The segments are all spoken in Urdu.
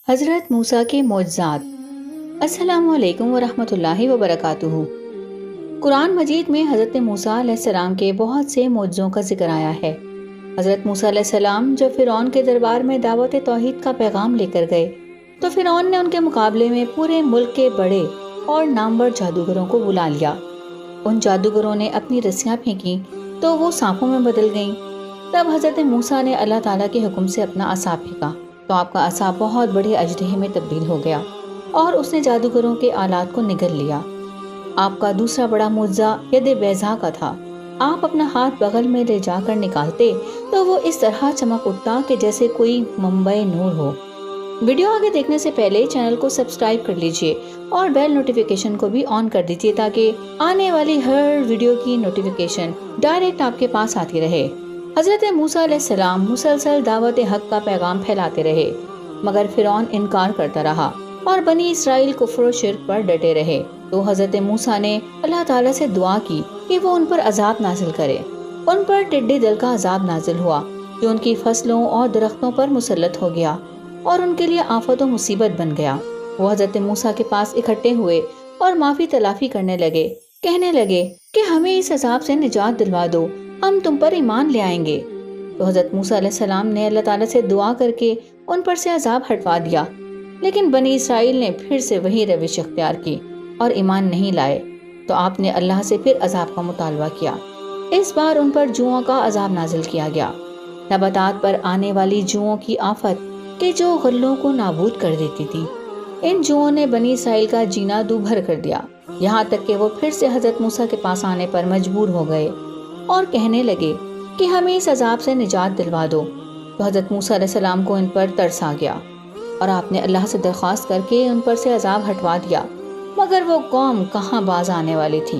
حضرت موسیٰ کے معجزات۔ السلام علیکم ورحمۃ وبرکاتہ۔ قرآن مجید میں حضرت موسیٰ علیہ السلام کے بہت سے معجزوں کا ذکر آیا ہے۔ حضرت موسیٰ علیہ السلام جب فرعون کے دربار میں دعوت توحید کا پیغام لے کر گئے تو فرعون نے ان کے مقابلے میں پورے ملک کے بڑے اور نامور جادوگروں کو بلا لیا۔ ان جادوگروں نے اپنی رسیاں پھینکی تو وہ سانپوں میں بدل گئیں۔ تب حضرت موسیٰ نے اللہ تعالیٰ کے حکم سے اپنا عصا پھینکا تو آپ کا عصا بہت بڑے اژدہے میں تبدیل ہو گیا اور اس نے جادوگروں کے آلات کو نگل لیا۔ آپ کا دوسرا بڑا معجزہ ید بیضاء کا تھا۔ آپ اپنا ہاتھ بغل میں لے جا کر نکالتے تو وہ اس طرح چمک اٹھتا کہ جیسے کوئی منبع نور ہو۔ ویڈیو آگے دیکھنے سے پہلے چینل کو سبسکرائب کر لیجئے اور بیل نوٹیفیکیشن کو بھی آن کر دیجئے تاکہ آنے والی ہر ویڈیو کی نوٹیفیکیشن ڈائریکٹ آپ کے پاس آتی رہے۔ حضرت موسیٰ علیہ السلام مسلسل دعوت حق کا پیغام پھیلاتے رہے، مگر فرعون انکار کرتا رہا اور بنی اسرائیل کفر و شرک پر ڈٹے رہے۔ تو حضرت موسیٰ نے اللہ تعالیٰ سے دعا کی کہ وہ ان پر عذاب نازل کرے۔ ان پر ٹڈی دل کا عذاب نازل ہوا جو ان کی فصلوں اور درختوں پر مسلط ہو گیا اور ان کے لیے آفت و مصیبت بن گیا۔ وہ حضرت موسیٰ کے پاس اکٹھے ہوئے اور معافی تلافی کرنے لگے، کہنے لگے کہ ہمیں اس عذاب سے نجات دلوا دو، ہم تم پر ایمان لے آئیں گے۔ تو حضرت موسیٰ علیہ السلام نے اللہ تعالیٰ سے دعا کر کے ان پر سے عذاب ہٹوا دیا، لیکن بنی اسرائیل نے پھر سے وہی روش اختیار کی اور ایمان نہیں لائے۔ تو آپ نے اللہ سے پھر عذاب کا مطالبہ کیا۔ اس بار ان پر جوؤں کا عذاب نازل کیا گیا، نباتات پر آنے والی جوؤں کی آفت کہ جو غلوں کو نابود کر دیتی تھی۔ ان جوؤں نے بنی اسرائیل کا جینا دو بھر کر دیا، یہاں تک کہ وہ پھر سے حضرت موسیٰ کے پاس آنے پر مجبور ہو گئے اور کہنے لگے کہ ہمیں اس عذاب سے نجات دلوا دو۔ تو حضرت موسیٰ علیہ السلام کو ان پر ترس آ گیا اور آپ نے اللہ سے درخواست کر کے ان پر سے عذاب ہٹوا دیا، مگر وہ قوم کہاں باز آنے والی تھی۔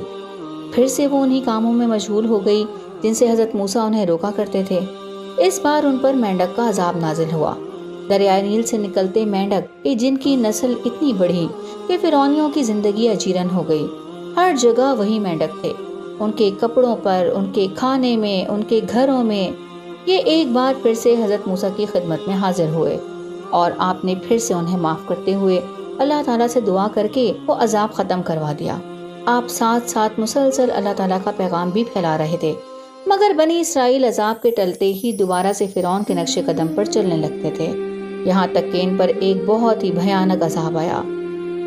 پھر سے وہ انہی کاموں میں مشغول ہو گئی جن سے حضرت موسیٰ انہیں روکا کرتے تھے۔ اس بار ان پر مینڈک کا عذاب نازل ہوا۔ دریائے نیل سے نکلتے مینڈک کہ جن کی نسل اتنی بڑھی کہ فرعونیوں کی زندگی اجیرن ہو گئی، ہر جگہ وہی مینڈک تھے، ان کے کپڑوں پر، ان کے کھانے میں، ان کے گھروں میں۔ یہ ایک بار پھر سے حضرت موسیٰ کی خدمت میں حاضر ہوئے اور آپ نے پھر سے انہیں معاف کرتے ہوئے اللہ تعالیٰ سے دعا کر کے وہ عذاب ختم کروا دیا۔ آپ ساتھ ساتھ مسلسل اللہ تعالیٰ کا پیغام بھی پھیلا رہے تھے، مگر بنی اسرائیل عذاب کے ٹلتے ہی دوبارہ سے فرعون کے نقش قدم پر چلنے لگتے تھے، یہاں تک کہ ان پر ایک بہت ہی بھیانک عذاب آیا،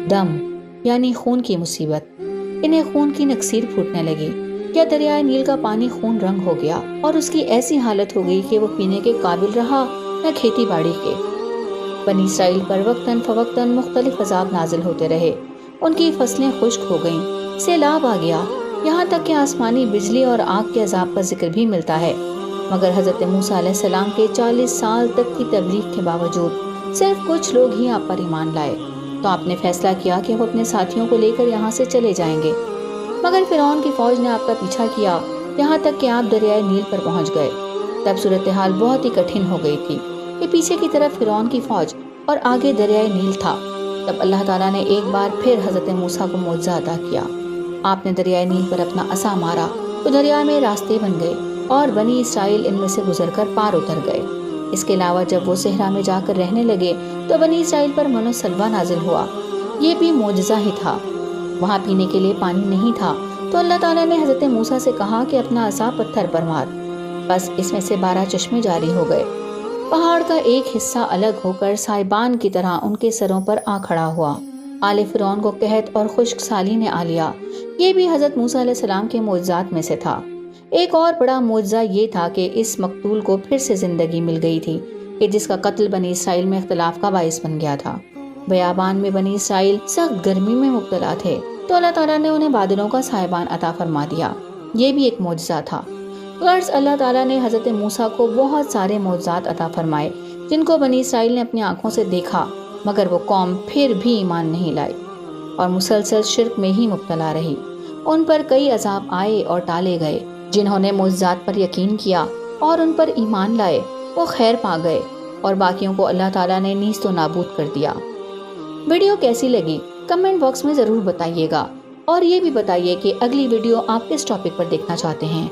دم یعنی خون کی مصیبت۔ انہیں خون کی نکسیر پھوٹنے لگی، یا دریائے نیل کا پانی خون رنگ ہو گیا اور اس کی ایسی حالت ہو گئی کہ وہ پینے کے قابل رہا نہ کھیتی باڑی کے۔ بنی اسرائیل پر وقتاً فوقتاً مختلف عذاب نازل ہوتے رہے، ان کی فصلیں خشک ہو گئیں، سیلاب آ گیا، یہاں تک کہ آسمانی بجلی اور آگ کے عذاب کا ذکر بھی ملتا ہے۔ مگر حضرت موسیٰ علیہ السلام کے 40 سال تک کی تبلیغ کے باوجود صرف کچھ لوگ ہی آپ پر ایمان لائے۔ تو آپ نے فیصلہ کیا کہ وہ اپنے ساتھیوں کو لے کر یہاں سے چلے جائیں گے، مگر فرعون کی فوج نے آپ کا پیچھا کیا یہاں تک کہ آپ دریائے نیل پر پہنچ گئے۔ تب صورتحال بہت ہی کٹھن ہو گئی تھی کہ پیچھے کی طرف فرعون کی فوج اور آگے دریائے نیل تھا۔ تب اللہ تعالیٰ نے ایک بار پھر حضرت موسیٰ کو معجزہ عطا کیا۔ آپ نے دریائے نیل پر اپنا عصا مارا تو دریا میں راستے بن گئے اور بنی اسرائیل ان میں سے گزر کر پار اتر گئے۔ اس کے علاوہ جب وہ صحرا میں جا کر رہنے لگے تو بنی اسرائیل پر من و سلوہ نازل ہوا، یہ بھی معجزہ ہی تھا۔ وہاں پینے کے لیے پانی نہیں تھا تو اللہ تعالیٰ نے حضرت موسیٰ سے کہا کہ اپنا عصا پتھر پر مار، بس اس میں سے 12 چشمے جاری ہو گئے۔ پہاڑ کا ایک حصہ الگ ہو کر سائبان کی طرح ان کے سروں پر آ کھڑا ہوا۔ آل فرعون کو قحط اور خشک سالی نے آ لیا۔ یہ بھی حضرت موسیٰ علیہ السلام کے معجزات میں سے تھا۔ ایک اور بڑا معجزہ یہ تھا کہ اس مقتول کو پھر سے زندگی مل گئی تھی کہ جس کا قتل بنی اسرائیل میں اختلاف کا باعث بن گیا تھا۔ بیابان میں بنی اسرائیل سخت گرمی میں مبتلا تھے تو اللہ تعالیٰ نے انہیں بادلوں کا سائبان عطا فرما دیا، یہ بھی ایک معجزہ تھا۔ غرض اللہ تعالیٰ نے حضرت موسیٰ کو بہت سارے معجزات عطا فرمائے جن کو بنی اسرائیل نے اپنی آنکھوں سے دیکھا، مگر وہ قوم پھر بھی ایمان نہیں لائی اور مسلسل شرک میں ہی مبتلا رہی۔ ان پر کئی عذاب آئے اور ٹالے گئے، جنہوں نے معجزات پر یقین کیا اور ان پر ایمان لائے وہ خیر پا گئے اور باقیوں کو اللہ تعالیٰ نے نیست و نابود کر دیا۔ ویڈیو کیسی لگی کمنٹ باکس میں ضرور بتائیے گا اور یہ بھی بتائیے کہ اگلی ویڈیو آپ کس ٹاپک پر دیکھنا چاہتے ہیں۔